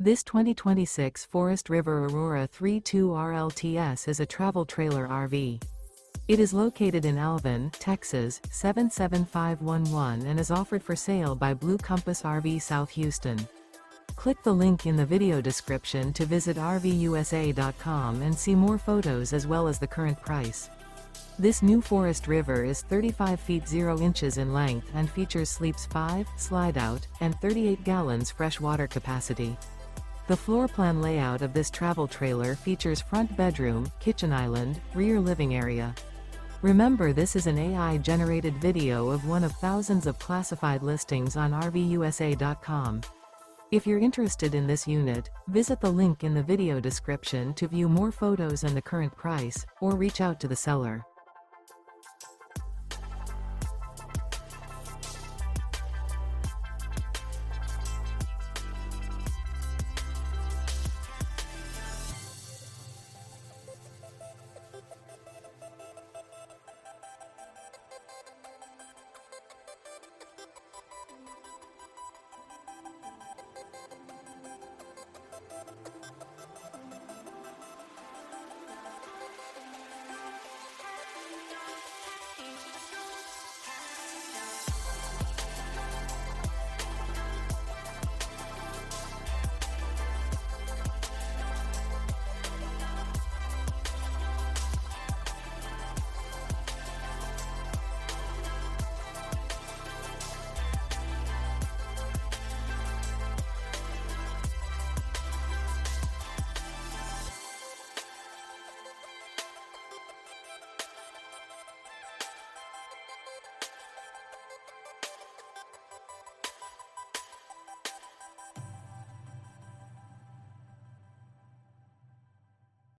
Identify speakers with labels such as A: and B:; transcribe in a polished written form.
A: This 2026 Forest River Aurora 32 RLTS is a travel trailer RV. It is located in Alvin, Texas, 77511 and is offered for sale by Blue Compass RV South Houston. Click the link in the video description to visit RVUSA.com and see more photos as well as the current price. This new Forest River is 35 feet 0 inches in length and features sleeps 5, Slideout, and 38 gallons fresh water capacity. The floor plan layout of this travel trailer features front bedroom, kitchen island, rear living area. Remember, this is an AI-generated video of one of thousands of classified listings on RVUSA.com. If you're interested in this unit, visit the link in the video description to view more photos and the current price, or reach out to the seller.